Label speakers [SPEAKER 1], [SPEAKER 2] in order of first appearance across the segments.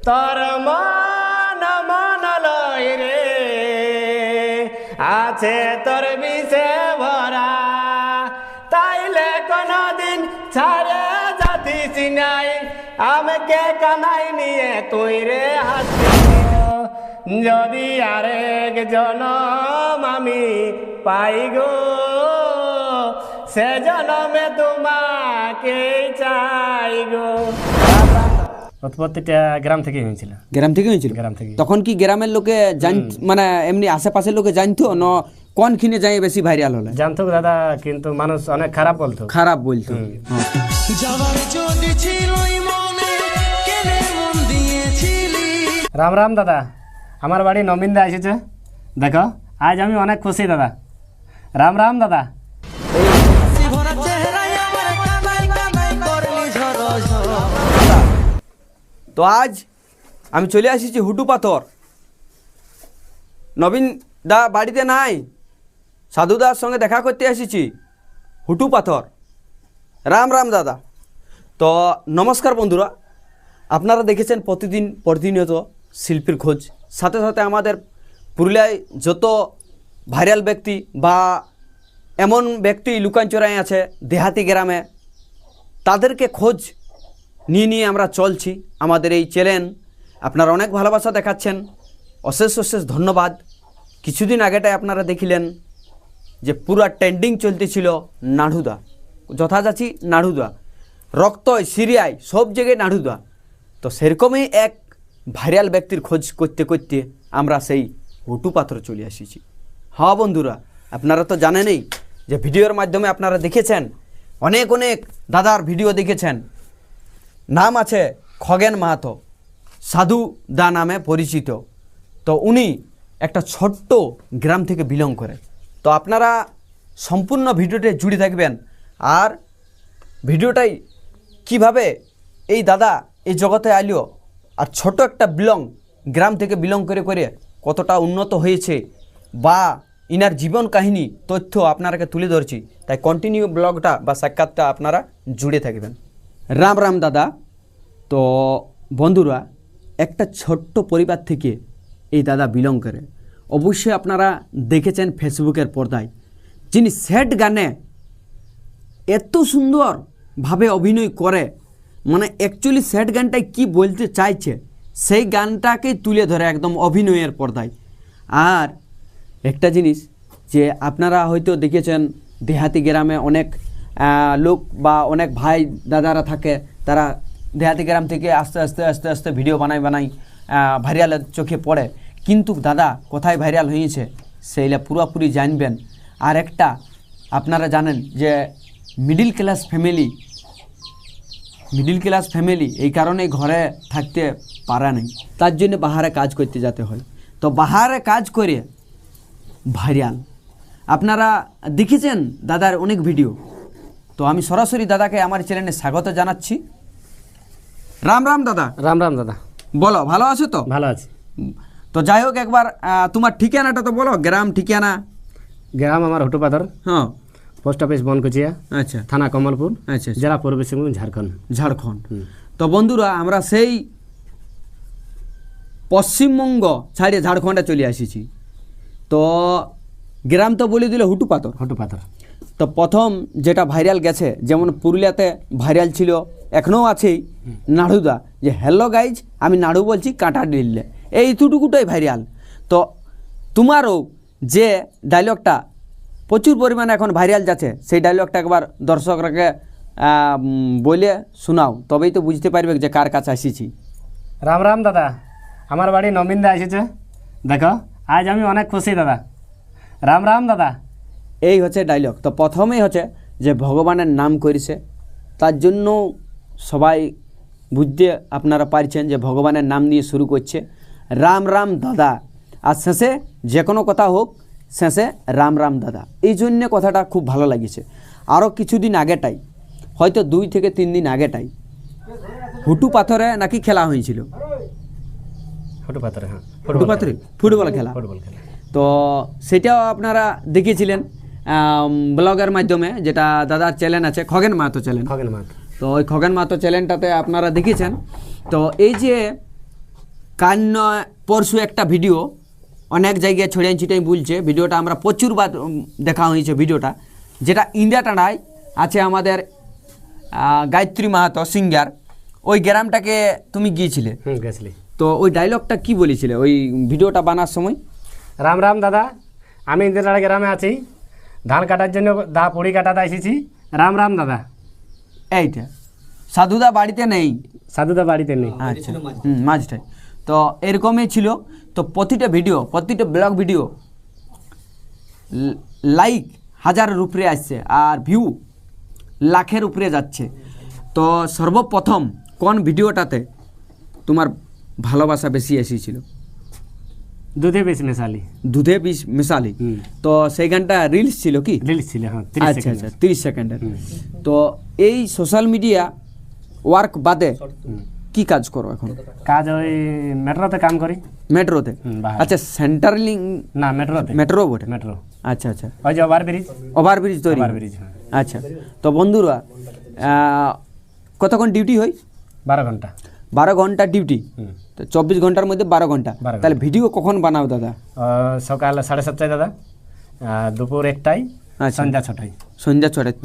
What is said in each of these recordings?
[SPEAKER 1] তোর মন মন লয় রে আছে তোর বিষে ভরা, তাইলে কোনদিন ছাড়ে যাতিস নাই আমাকে কানাই নিয়ে তুই রে হাসি। যদি আরেক জনম আমি পাই গো সে জনমে তোমাকে চাই গো। উৎপত্তিটা গ্রাম থেকে হয়েছিল।
[SPEAKER 2] গ্রাম থেকে হয়েছিল?
[SPEAKER 1] গ্রাম থেকে।
[SPEAKER 2] তখন কি গ্রামের লোকে মানে এমনি আশেপাশের লোকে জানতো না কোন খিনে যাই বেশি ভাইরাল হলো?
[SPEAKER 1] জানতো দাদা, কিন্তু মানুষ অনেক খারাপ বলতো।
[SPEAKER 2] খারাপ বলতো।
[SPEAKER 1] রাম রাম দাদা, আমার বাড়ি নমিন্দা এসেছে দেখো, আজ আমি অনেক খুশি দাদা। রাম রাম দাদা।
[SPEAKER 2] তো আজ আমি চলে আসিছি হুটু পাথর। নবীন দা বাড়িতে নাই, সাধুদার সঙ্গে দেখা করতে এসেছি হুটু পাথর। রাম রাম দাদা। তো নমস্কার বন্ধুরা, আপনারা দেখেছেন প্রতিদিন প্রতিনিয়ত শিল্পীর খোঁজ, সাথে সাথে আমাদের পুরুলিয়ায় যত ভাইরাল ব্যক্তি বা এমন ব্যক্তি লুকানচোরাই আছে দেহাতি গ্রামে, তাদেরকে খোঁজ নিয়ে আমরা চলছি। আমাদের এই চ্যানেল আপনারা অনেক ভালোবাসা দেখাচ্ছেন, অশেষ অশেষ ধন্যবাদ। কিছুদিন আগেটাই আপনারা দেখিলেন যে পুরা ট্রেন্ডিং চলতেছিল নাড়ুদা, যথাযাচি নাড়ুদা, রক্তয় সিরিয়ায় সব জায়গায় নাড়ুদা। তো সেরকমই এক ভাইরাল ব্যক্তির খোঁজ করতে করতে আমরা সেই হুটু পাথর চলে আসিছি। হ্যাঁ বন্ধুরা, আপনারা তো জানেনই যে ভিডিওর মাধ্যমে আপনারা দেখেছেন, অনেক অনেক দাদার ভিডিও দেখেছেন। নাম আছে খগেন মাহাতো, সাধু দা নামে পরিচিত। তো উনি একটা ছোট্ট গ্রাম থেকে বিলং করে। তো আপনারা সম্পূর্ণ ভিডিওতে জুড়ে থাকবেন, আর ভিডিওটাই কিভাবে এই দাদা এই জগতে আইলো, আর ছোট একটা গ্রাম থেকে বিলং করে করে কতটা উন্নত হয়েছে বা ইনার জীবন কাহিনী তথ্য আপনারাকে তুলে ধরছি। তাই কন্টিনিউ ব্লগটা বা সাক্ষাৎটা আপনারা জুড়ে থাকবেন। রাম রাম দাদা। তো বন্ধুরা, একটা ছোট্ট পরিবার থেকে এই দাদা বিলং করে। অবশ্যই আপনারা দেখেছেন ফেসবুকের পর্দায় যিনি স্যাড গানে এত সুন্দরভাবে অভিনয় করে, মানে অ্যাকচুয়ালি স্যাড গানটাই কি বলতে চাইছে সেই গানটাকে তুলে ধরে একদম অভিনয়ের পর্দায়। আর একটা জিনিস যে আপনারা হয়তো দেখেছেন দেহাতি গ্রামে অনেক লোক বা অনেক ভাই দাদারা থাকে, তারা দেহাতি গ্রাম থেকে আস্তে আস্তে আস্তে আস্তে ভিডিও বানাই ভাইরালের চোখে পড়ে। কিন্তু দাদা কোথায় ভাইরাল হয়েছে সেইটা পুরোপুরি জানবেন। আর একটা আপনারা জানেন যে মিডিল ক্লাস ফ্যামিলি এই কারণে ঘরে থাকতে পারে নাই, তার জন্য বাহারে কাজ করতে যেতে হয়। তো বাহারে কাজ করে ভাইরাল আপনারা দেখেছেন দাদার অনেক ভিডিও। তো আমি সরাসরি দাদাকে আমার চ্যানেলে স্বাগত জানাচ্ছি। রাম রাম দাদা।
[SPEAKER 1] রাম রাম দাদা।
[SPEAKER 2] বলো, ভালো আছো তো?
[SPEAKER 1] ভালো আছি।
[SPEAKER 2] তো যাই হোক, একবার তোমার ঠিকানাটা তো বলো, গ্রাম ঠিকানা।
[SPEAKER 1] গ্রাম আমার হুটু পাথর,
[SPEAKER 2] হ্যাঁ।
[SPEAKER 1] পোস্ট অফিস বনকুচিয়া,
[SPEAKER 2] আচ্ছা।
[SPEAKER 1] থানা কমলপুর,
[SPEAKER 2] আচ্ছা।
[SPEAKER 1] জেলা পূর্ব সিংভূম, ঝাড়খণ্ড।
[SPEAKER 2] তো বন্ধুরা, আমরা সেই পশ্চিমবঙ্গ ছাড়িয়ে ঝাড়খণ্ডে চলে আসিছি। তো গ্রাম তো বলে দিল হুটু পাথর। তো প্রথম যেটা ভাইরাল গেছে, যেমন পুরুলিয়াতে ভাইরাল ছিল, এখনও আছেই নাড়ুদা, যে হ্যালো গাইজ আমি নাড়ু বলছি কাঁটা ডিললে, এইটুকুটাই ভাইরাল। তো তোমারও যে ডায়লগটা প্রচুর পরিমাণে এখন ভাইরাল যাচ্ছে, সেই ডায়লগটা একবার দর্শকরাকে বলে শোনাও, তবেই তো বুঝতে পারবে যে কার কাছে আসিছি।
[SPEAKER 1] রাম রাম দাদা, আমার বাড়ি নমিন্দা এসেছে দেখো, আজ আমি অনেক খুশি দাদা। রাম রাম দাদা।
[SPEAKER 2] এই হচ্ছে ডায়লগ। তো প্রথমেই হচ্ছে যে ভগবানের নাম করেছে, তার জন্য সবাই বুঝতে আপনারা পারছেন যে ভগবানের নাম নিয়ে শুরু করছে রাম রাম দাদা। আর শেষে যে কোনো কথা হোক, শেষে রাম রাম দাদা, এই জন্যে কথাটা খুব ভালো লাগিয়েছে। আরও কিছুদিন আগেটাই, হয়তো 2 থেকে 3 দিন আগেটাই হুটু পাথরে নাকি খেলা হয়েছিল।
[SPEAKER 1] হুটু পাথরে? হ্যাঁ,
[SPEAKER 2] হুটু পাথরে ফুটবল খেলা। তো সেটাও আপনারা দেখেছিলেন ব্লগের মাধ্যমে, যেটা দাদার চ্যানেল আছে খগেন মাহাতো চ্যানেল।
[SPEAKER 1] খগেন মাহাতো।
[SPEAKER 2] তো ওই খগেন মাহাতো চ্যানেলটাতে আপনারা দেখেছেন। তো এই যে কাল নয় পরশু একটা ভিডিও অনেক জায়গায় ছড়িয়ে ছিটাই বলছে, ভিডিওটা আমরা প্রচুরবার দেখা হয়েছে ভিডিওটা, যেটা ইন্ডিয়া টানায় আছে আমাদের গায়ত্রী মাহাতো সিঙ্গার, ওই গ্রামটাকে তুমি গিয়েছিলে,
[SPEAKER 1] গেছিলি।
[SPEAKER 2] তো ওই ডায়লগটা কি বলেছিলে ওই ভিডিওটা বানার সময়?
[SPEAKER 1] রাম রাম দাদা, আমি ইন্দিরাড়া গ্রামে আছি, ধান কাটার জন্য পুড়ি কাটাতে এসেছি। রাম রাম দাদা।
[SPEAKER 2] এইটা সাধুদা বাড়িতে নেই,
[SPEAKER 1] সাধুদা বাড়িতে নেই।
[SPEAKER 2] আচ্ছা মাঝটাই তো এরকমই ছিল। তো প্রতিটা ভিডিও, প্রতিটা ব্লগ ভিডিও লাইক হাজারের উপরে আসছে আর ভিউ লাখের উপরে যাচ্ছে। তো সর্বপ্রথম কোন ভিডিওটাতে তোমার ভালোবাসা বেশি এসেছিল?
[SPEAKER 1] দুধে বেশি মেশালি।
[SPEAKER 2] দুধে বিষ মেশালি। তো সেই গানটা রিলস ছিল কি?
[SPEAKER 1] রিলস ছিল, হ্যাঁ।
[SPEAKER 2] আচ্ছা আচ্ছা 30 সেকেন্ডের। তো এই সোশ্যাল মিডিয়া ওয়ার্ক বাদে কি কাজ করো এখন?
[SPEAKER 1] কাজ ওই মেট্রোতে কাম করি।
[SPEAKER 2] মেট্রোতে?
[SPEAKER 1] বাহার।
[SPEAKER 2] আচ্ছা সেন্টারলিং
[SPEAKER 1] না, মেট্রোতে।
[SPEAKER 2] মেট্রো বটে?
[SPEAKER 1] মেট্রো।
[SPEAKER 2] আচ্ছা আচ্ছা
[SPEAKER 1] ওই যে ওভারব্রিজ।
[SPEAKER 2] ওভারব্রিজ তৈরি?
[SPEAKER 1] ওভারব্রিজ, হ্যাঁ।
[SPEAKER 2] আচ্ছা, তো বন্ধুরা কতক্ষণ ডিউটি হয়?
[SPEAKER 1] 12 ঘন্টা।
[SPEAKER 2] 12 ঘন্টা ডিউটি, তো 24 ঘন্টার মধ্যে 12 ঘন্টা।
[SPEAKER 1] 12 ঘন্টা।
[SPEAKER 2] তাহলে ভিডিও কখন বানাও দাদা?
[SPEAKER 1] সকাল 7:30 দাদা, দুপুর 1টায়,
[SPEAKER 2] আচ্ছা।
[SPEAKER 1] সন্ধ্যা 6টায়।
[SPEAKER 2] সন্ধ্যা 6টায়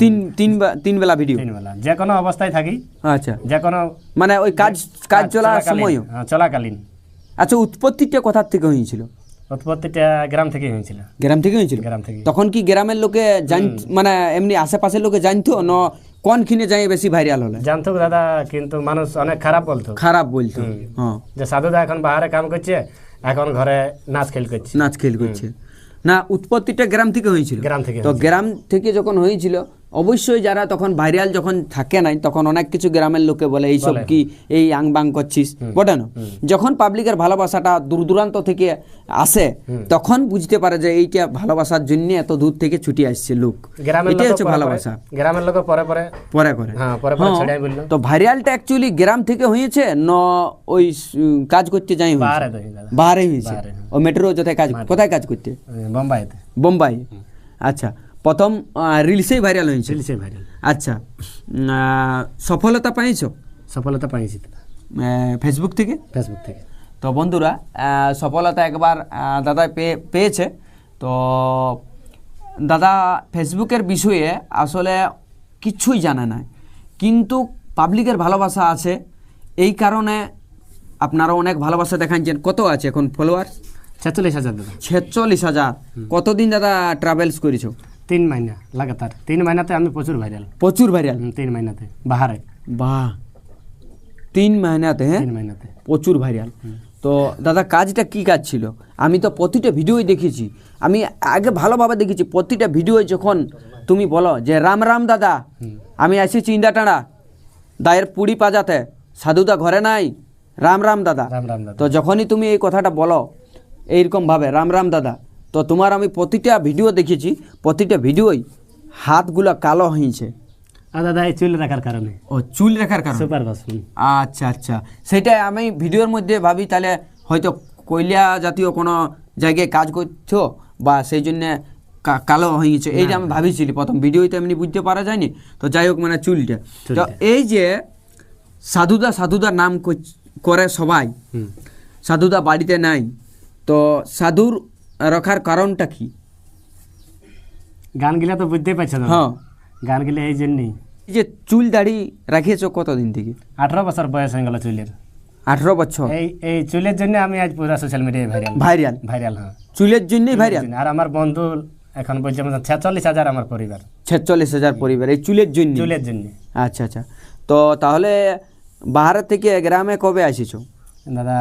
[SPEAKER 2] তিন বেলা ভিডিও?
[SPEAKER 1] 3 বেলা, যে কোনো অবস্থায় থাকি।
[SPEAKER 2] আচ্ছা,
[SPEAKER 1] যে কোনো
[SPEAKER 2] মানে ওই কাজ চলার সময়ও?
[SPEAKER 1] হ্যাঁ, চলাকালীন।
[SPEAKER 2] আচ্ছা, উৎপত্তিটা কোথার থেকে হয়েছিল?
[SPEAKER 1] উৎপত্তিটা গ্রাম থেকে হয়েছিল।
[SPEAKER 2] গ্রাম থেকে হয়েছিল?
[SPEAKER 1] গ্রাম থেকে।
[SPEAKER 2] তখন কি গ্রামের লোকে মানে এমনি আশেপাশের লোকে জানতো না কোনখানে যাই বেশি ভাইরাল হলো?
[SPEAKER 1] জানতো দাদা, কিন্তু মানুষ অনেক খারাপ বলতো।
[SPEAKER 2] খারাপ বলতো? হ্যাঁ,
[SPEAKER 1] যে সাধুদা এখন বাহারে কাম করছে, এখন ঘরে নাচ খেল করছে।
[SPEAKER 2] নাচ খেল করছে না, উৎপত্তিটা গ্রাম থেকে হয়েছিল?
[SPEAKER 1] গ্রাম থেকে।
[SPEAKER 2] তো গ্রাম থেকে যখন হয়েছিল, অবশ্যই যারা তখন ভাইরাল যখন থাকে নাই, তখন অনেক কিছু গ্রামের লোকে বলে এইসব কি এই আং বাং করছিস, বটে না? যখন পাবলিকের ভালোবাসাটা দূর দূরান্ত থেকে আসে, তখন বুঝতে পারে যে এইটা ভালোবাসার জন্য এত দূর থেকে ছুটে আসছে লোক, এটাই হচ্ছে ভালোবাসা।
[SPEAKER 1] গ্রামের লোক পরে পরে
[SPEAKER 2] করে।
[SPEAKER 1] হ্যাঁ, পরে পরে ছড়াই বললো।
[SPEAKER 2] তো ভাইরালটা অ্যাকচুয়ালি গ্রাম থেকে হয়েছে না ওই কাজ করতে যাই
[SPEAKER 1] বাহারে
[SPEAKER 2] বাহারে হয়েছে? ও মেট্রো কোথায় কাজ করতে?
[SPEAKER 1] বোম্বাইতে।
[SPEAKER 2] বোম্বাই। আচ্ছা, প্রথম রিলসেই ভাইরাল হয়েছে?
[SPEAKER 1] রিলসে ভাইরাল।
[SPEAKER 2] আচ্ছা, সফলতা পাইছো?
[SPEAKER 1] সফলতা পাইছি
[SPEAKER 2] ফেসবুক থেকে?
[SPEAKER 1] ফেসবুক থেকে।
[SPEAKER 2] তো বন্ধুরা, সফলতা একবার দাদা পেয়েছে। তো দাদা ফেসবুকের বিষয়ে আসলে কিছুই জানে না, কিন্তু পাবলিকের ভালোবাসা আছে, এই কারণে আপনারা অনেক ভালোবাসা দেখাচ্ছেন। কত আছে এখন ফলোয়ার?
[SPEAKER 1] 46,000 দাদা।
[SPEAKER 2] 46,000। কতদিন দাদা ট্রাভেলস করেছো?
[SPEAKER 1] 3 মাইনা লাগাতার। 3 মাইনাতে আমি প্রচুর ভাইরাল।
[SPEAKER 2] প্রচুর ভাইরাল?
[SPEAKER 1] 3 মাইনাতে বাহারে।
[SPEAKER 2] বাহ, 3 মাইনাতে? হ্যাঁ,
[SPEAKER 1] 3 মাইনাতে
[SPEAKER 2] প্রচুর ভাইরাল। তো দাদা কাজটা কি কাজ ছিল? আমি তো প্রতিটা ভিডিওই দেখেছি, আমি আগে ভালোভাবে দেখেছি প্রতিটা ভিডিও। যখন তুমি বলো যে রাম রাম দাদা, আমি আসি চিন্দাটানা দায়ের পুড়ি পাজাতে, সাধুদা ঘরে নাই, রাম রাম দাদা।
[SPEAKER 1] রাম রাম দাদা।
[SPEAKER 2] তো যখনই তুমি এই কথাটা বলো এইরকমভাবে রাম রাম দাদা, তো তোমার আমি প্রতিটা ভিডিও দেখেছি, প্রতিটা ভিডিওই হাতগুলো কালো হয়েছে।
[SPEAKER 1] আর দাদা এই চুল রাখার কারণে।
[SPEAKER 2] ও, চুল রাখার কারণে?
[SPEAKER 1] সুপার বস।
[SPEAKER 2] আচ্ছা আচ্ছা, সেটাই আমি ভিডিওর মধ্যে ভাবি তাহলে হয়তো কয়লা জাতীয় কোনো জায়গায় কাজ করছো বা সেই জন্যে কালো হয়েছে, এইটা আমি ভাবিছিলি প্রথম ভিডিওতে, এমনি বুঝতে পারা যায়নি। তো যাই হোক, মানে চুলটা। তো এই যে সাধুদা নাম করে সবাই, সাধুদা বাড়িতে নাই, তো সাধুর রাখার কারণটা কি?
[SPEAKER 1] গান গিলা তো বুঝতেই পারছো দাদা।
[SPEAKER 2] হ্যাঁ,
[SPEAKER 1] গান গিলা এই জন্যই।
[SPEAKER 2] এই যে চুল দাড়ি রাখিয়েছো কতদিন থেকে?
[SPEAKER 1] 18 বছর বয়স হয়ে গেল চুলের।
[SPEAKER 2] 18 বছর?
[SPEAKER 1] এই চুলের জন্য আমি আজ পুরো সোশ্যাল মিডিয়ায় ভাইরাল। হ্যাঁ,
[SPEAKER 2] চুলের জন্যই ভাইরাল।
[SPEAKER 1] আর আমার বন্ধু এখন বলছে 46,000 আমার পরিবার।
[SPEAKER 2] 46,000 পরিবার এই চুলের জন্য?
[SPEAKER 1] চুলের জন্য।
[SPEAKER 2] আচ্ছা আচ্ছা, তো তাহলে বাহার থেকে গ্রামে কবে আসিছো
[SPEAKER 1] দাদা?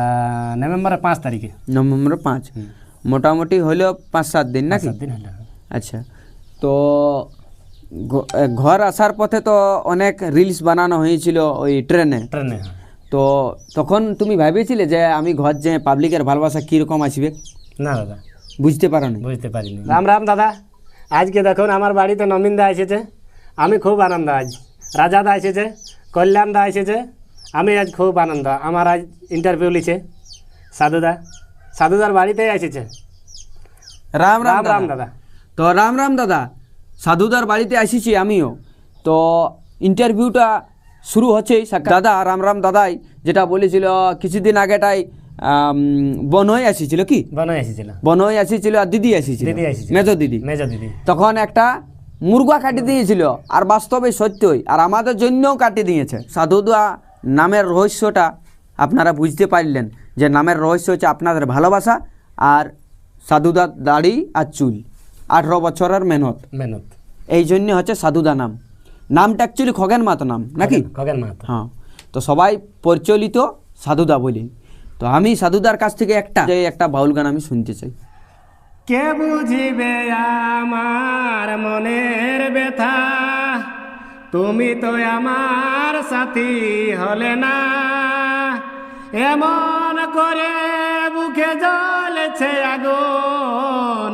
[SPEAKER 1] নভেম্বরের 5 তারিখে।
[SPEAKER 2] নভেম্বর 5? মোটামুটি হলো 5-7 দিন নাকি?
[SPEAKER 1] 7 দিন হলো।
[SPEAKER 2] আচ্ছা, তো ঘর আসার পথে তো অনেক রিলস বানানো হয়েছিল ওই ট্রেনে। তো তখন তুমি ভেবেছিলে যে আমি ঘর যে পাবলিকের ভালোবাসা কীরকম আসবে?
[SPEAKER 1] না দাদা,
[SPEAKER 2] বুঝতে পারিনি।
[SPEAKER 1] রাম রাম দাদা, আজকে দেখুন আমার বাড়িতে নমিনদা এসেছে, আমি খুব আনন্দ। আজ রাজাদা এসেছে, কল্যাণদা এসেছে, আমি আজ খুব আনন্দ। আমার আজ ইন্টারভিউ লিছে সাধুদার বাড়িতেই এসেছে।
[SPEAKER 2] রাম রাম
[SPEAKER 1] রাম দাদা।
[SPEAKER 2] তো রাম রাম দাদা, সাধুদার বাড়িতে এসেছি আমিও। তো ইন্টারভিউটা শুরু হচ্ছেই। দাদা রাম রাম দাদাই যেটা বলেছিল কিছুদিন আগেটাই বনই আসিছিল কি
[SPEAKER 1] বানাই এসেছিল,
[SPEAKER 2] বনই আসিছিল আর দিদি আসিছিল,
[SPEAKER 1] দিদি আসিছিল।
[SPEAKER 2] মেজো দিদি।
[SPEAKER 1] মেজো দিদি।
[SPEAKER 2] তখন একটা মুরগা কাটি দিয়েছিল, আর বাস্তবে সত্যই আর আমাদের জন্যও কাটি দিয়েছে। সাধুদা নামের রহস্যটা আপনারা বুঝতে পারলেন, যে নামের রহস্য হচ্ছে আপনাদের ভালোবাসা আর সাধুদার দাড়ি আর চুল, 18 বছরের মেহনত,
[SPEAKER 1] মেহনত।
[SPEAKER 2] এই জন্য হচ্ছে সাধুদা নাম। নামটা অ্যাকচুয়ালি খগেন মাহাতো নাম নাকি?
[SPEAKER 1] খগেন মাহাতো।
[SPEAKER 2] হ্যাঁ, তো সবাই পরিচালিত সাধুদা বলি। তো আমি সাধুদার কাছ থেকে একটা বাউল গান আমি শুনতে চাই।
[SPEAKER 1] কে বুঝিবে আমার মনের ব্যথা, তুমি তো আমার সাথী হলে না, এমন করে বুকে জ্বলেছে আগুন,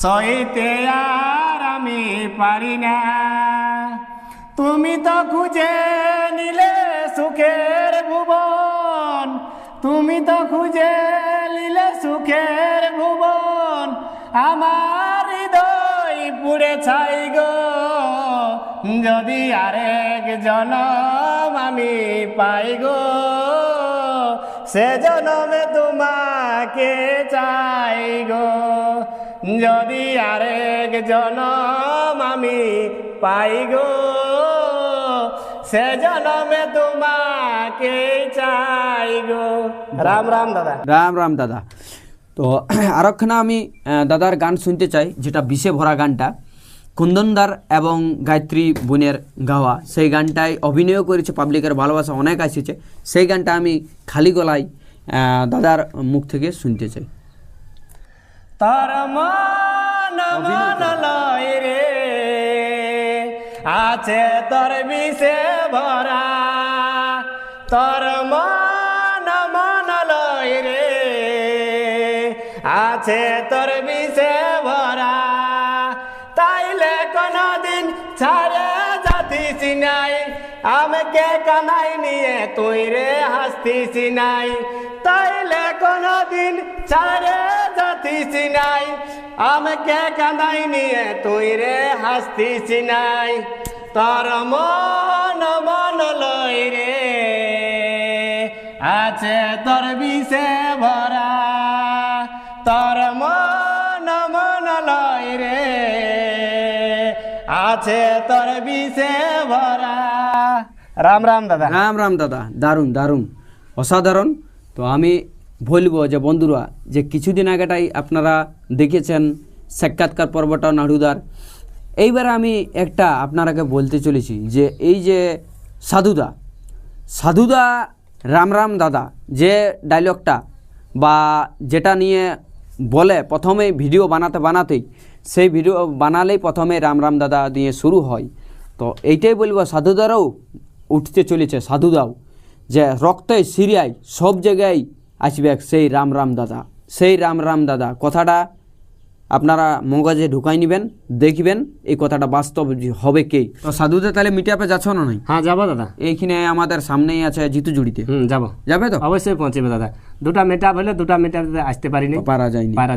[SPEAKER 1] সইতে আর আমি পারি না। তুমি তো খুঁজে নিলে সুখের ভুবন, তুমি তো খুঁজে নিলে সুখের ভুবন, আমার হৃদয় পুড়ে ছাই গো, যদি আরেক জনম আমি পাই গো, সে জনমে তোমাকে চাই গো, যদি আরেক জনম আমি পাই গো, সে জনমে তোমাকে চাই গো। রাম রাম দাদা।
[SPEAKER 2] রাম রাম দাদা। তো আরেকখানা আমি দাদার গান শুনতে চাই, যেটা বিষে ভরা গানটা কুন্দনদার এবং গায়ত্রী বোনের গাওয়া। সেই গানটায় অভিনয় করেছে, পাবলিকের ভালোবাসা অনেক আসছে। সেই গানটা আমি খালি গলায় দাদার মুখ থেকে শুনতে চাই।
[SPEAKER 1] তার মান মান লয় রে, আছে তোর বিষে ভরা, তোর মান মান লয় রে, আছে তোর বিষে ভরা, তাইলে কোনদিন ছাড়ে যাতিস নাই, আমাকে কানাই নিয়ে তুই রে হাসতিস নাই, তাইলে কোনদিন ছাড়ে যাতিস নাই, আমাকে কানাই নিয়ে তুই রে হাসতিস নাই, তোর মন মন লয় রে, আছে তোর বিষে ভরা, তোর মন মন লয় রে, আছে তোর বিষে ভরা। রাম রাম দাদা।
[SPEAKER 2] রাম রাম দাদা, দারুণ দারুণ, অসাধারণ। তো আমি বলবো যে বন্ধুরা, যে কিছুদিন আগেটাই আপনারা দেখেছেন সাক্ষাৎকার পর্বটা নাড়ুদার। এইবার আমি একটা আপনারাকে বলতে চলেছি যে এই যে সাধুদা রাম রাম দাদা যে ডায়লগটা বা যেটা নিয়ে বলে প্রথমে ভিডিও বানাতেই, সেই ভিডিও বানালেই প্রথমে রাম রাম দাদা দিয়ে শুরু হয়। তো এইটাই বলবো, সাধুদারাও উঠতে চলেছে, সাধুদাও যে রক্তে সিরিয়ায় সব জায়গায় আসবে সেই রাম রাম দাদা, সেই রাম রাম দাদা কথাটা আপনারা মগজে ঢুকাই নেবেন, দেখবেন এই কথাটা বাস্তব হবে কে। তো সাধুদা তাহলে মিট আপে যাচ্ছ না? নাই,
[SPEAKER 1] হ্যাঁ যাবো দাদা।
[SPEAKER 2] এইখানে আমাদের সামনেই আছে জিতু জুড়িতে।
[SPEAKER 1] যাবো,
[SPEAKER 2] যাবে তো?
[SPEAKER 1] অবশ্যই পৌঁছবে দাদা। দুটা মেটা হলে দুটা মেটা আসতে পারিনি,
[SPEAKER 2] পারা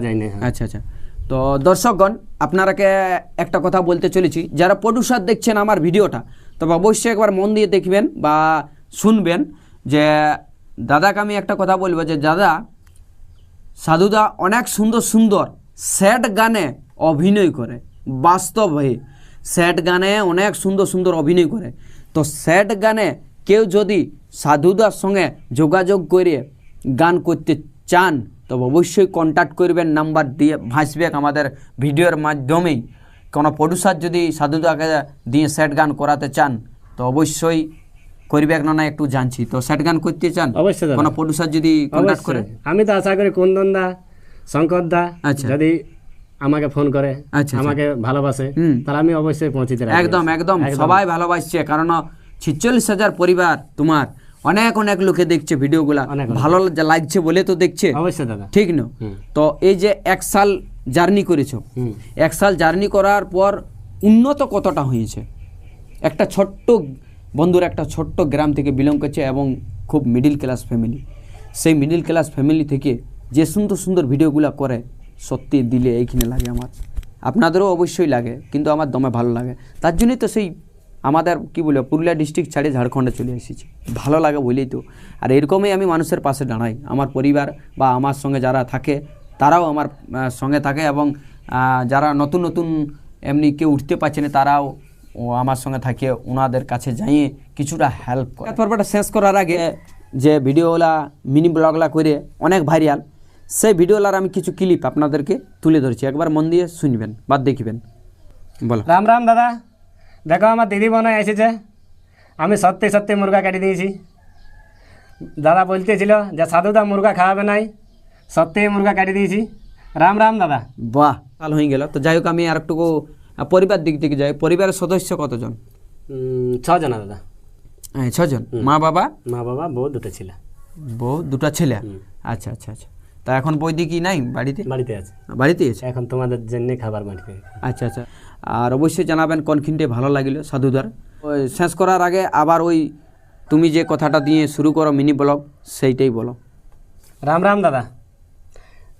[SPEAKER 2] যায়নি।
[SPEAKER 1] আচ্ছা
[SPEAKER 2] আচ্ছা। তো দর্শকগণ, আপনারাকে একটা কথা বলতে চলেছি, যারা প্রডিউসার দেখছেন আমার ভিডিওটা, তবে অবশ্যই একবার মন দিয়ে দেখবেন বা শুনবেন। যে দাদাকে আমি একটা কথা বলবো, যে দাদা সাধুদা অনেক সুন্দর সুন্দর স্যাড গানে অভিনয় করে, বাস্তব হয়ে স্যাড গানে অনেক সুন্দর সুন্দর অভিনয় করে। তো স্যাড গানে কেউ যদি সাধুদার সঙ্গে যোগাযোগ করে গান করতে চান, তবে অবশ্যই কন্ট্যাক্ট করবেন, নাম্বার দিয়ে ভাসবে আমাদের ভিডিওর মাধ্যমেই। কোনো প্রডিউসার যদি সাধুদাকে দিয়ে স্যাড গান করাতে চান, তো অবশ্যই করবে না, একটু জানছি। তো স্যাড গান করতে চান,
[SPEAKER 1] অবশ্যই
[SPEAKER 2] কোনো প্রডিউসার যদি কন্ট্যাক্ট করে,
[SPEAKER 1] আমি তো আশা করি কুন্দন দা, শঙ্কর দা যদি আমাকে ফোন করে, আমাকে ভালোবাসে, তাহলে আমি অবশ্যই পৌঁছে দেব।
[SPEAKER 2] একদম একদম, সবাই ভালোবাসছে, কারণ 46,000 পরিবার তোমার, অনেক অনেক লোকে দেখছে ভিডিওগুলা, ভালো লাগছে বলে তো দেখছে,
[SPEAKER 1] অবশ্যই দাদা,
[SPEAKER 2] ঠিক না? তো এই যে 1 সাল জার্নি করেছো, 1 সাল জার্নি করার পর উন্নত কতটা হয়েছে? একটা ছোট্ট বন্ধুর একটা ছোট্ট গ্রাম থেকে বিলং করছে এবং খুব মিডিল ক্লাস ফ্যামিলি, সেই মিডিল ক্লাস ফ্যামিলি থেকে যে সুন্দর সুন্দর ভিডিওগুলো করে, সত্যি দিলে এইখানে লাগে আমার, আপনাদেরও অবশ্যই লাগে, কিন্তু আমার দমে ভালো লাগে। তার জন্যই তো সেই আমাদের কি বলবো পুরুলিয়া ডিস্ট্রিক্ট ছাড়ে ঝাড়খণ্ডে চলে এসেছি, ভালো লাগে বলেই তো। আর এরকমই আমি মানুষের পাশে দাঁড়াই, আমার পরিবার বা আমার সঙ্গে যারা থাকে তারাও আমার সঙ্গে থাকে, এবং যারা নতুন নতুন এমনি কেউ উঠতে পারছে না তারাও আমার সঙ্গে থাকে, ওনাদের কাছে যাইয়ে কিছুটা হেল্প করে। পর্বটা শেষ করার আগে যে ভিডিওগুলা মিনি ব্লগলা করে অনেক ভাইরাল, সেই ভিডিওলার আমি কিছু ক্লিপ আপনাদেরকে তুলে ধরছি, একবার মন দিয়ে শুনবেন বা দেখবেন। বলো।
[SPEAKER 1] রাম রাম দাদা, দেখো আমার দিদি বোনাই এসেছে, আমি সত্যি সত্যি মুরগা কেটে দিয়েছি। দাদা বলতেছিল যে সাধুদা মুরগা খাওয়াবে নাই, সত্যিই মুরগা কেটে দিয়েছি। রাম রাম দাদা।
[SPEAKER 2] বাহ, কাল হয়ে গেল। তো যাই হোক, আমি আর একটু পরিবার দিক থেকে যাই। পরিবারের সদস্য কতজন?
[SPEAKER 1] 6 জন দাদা।
[SPEAKER 2] হ্যাঁ, 6 জন। মা বাবা?
[SPEAKER 1] মা বাবা, বউ, 2টা ছেলে।
[SPEAKER 2] বউ, 2টা ছেলে। আচ্ছা আচ্ছা আচ্ছা। তা এখন বৈদি কি নাই বাড়িতে?
[SPEAKER 1] বাড়িতে আছে।
[SPEAKER 2] বাড়িতে আছে
[SPEAKER 1] এখন তোমাদের জন্য খাবার বাড়িতে।
[SPEAKER 2] আচ্ছা আচ্ছা। আর অবশ্যই জানাবেন কোনখিনটে ভালো লাগিল সাধুদার। ওই শেষ করার আগে আবার ওই তুমি যে কথাটা দিয়ে শুরু করো মিনি ব্লগ, সেইটাই বলো।
[SPEAKER 1] রাম রাম দাদা,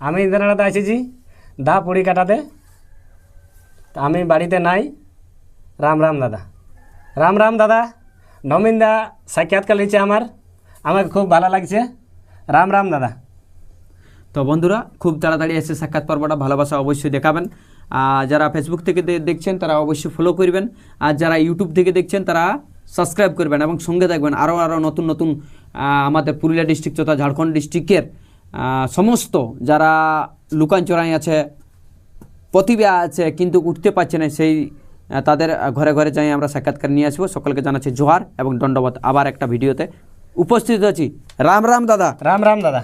[SPEAKER 1] আমি ইন্দ্রনাথ এসেছি দা পুড়ি কাটাতে, তা আমি বাড়িতে নাই। রাম রাম দাদা। রাম রাম দাদা। নমিন দা সাক্ষাৎকার নিচ্ছে আমাকে খুব ভালো লাগছে। রাম রাম দাদা।
[SPEAKER 2] তো বন্ধুরা, খুব তাড়াতাড়ি এসে সাক্ষাৎ পর্বটা ভালোবাসা অবশ্যই দেখাবেন। আর যারা ফেসবুক থেকে দেখছেন তারা অবশ্যই ফলো করবেন, আর যারা ইউটিউব থেকে দেখছেন তারা সাবস্ক্রাইব করবেন এবং সঙ্গে দেখবেন আরও নতুন নতুন আমাদের পুরুলিয়া ডিস্ট্রিক্ট তথা ঝাড়খণ্ড ডিস্ট্রিক্টের সমস্ত যারা লুকানচোরাই আছে, প্রতিভা আছে কিন্তু উঠতে পারছে না, সেই তাদের ঘরে ঘরে যাই আমরা সাক্ষাৎকার নিয়ে আসবো। সকলকে জানাচ্ছি জোহার এবং দণ্ডবত। আবার একটা ভিডিওতে উপস্থিত আছি। রাম রাম দাদা।
[SPEAKER 1] রাম রাম দাদা।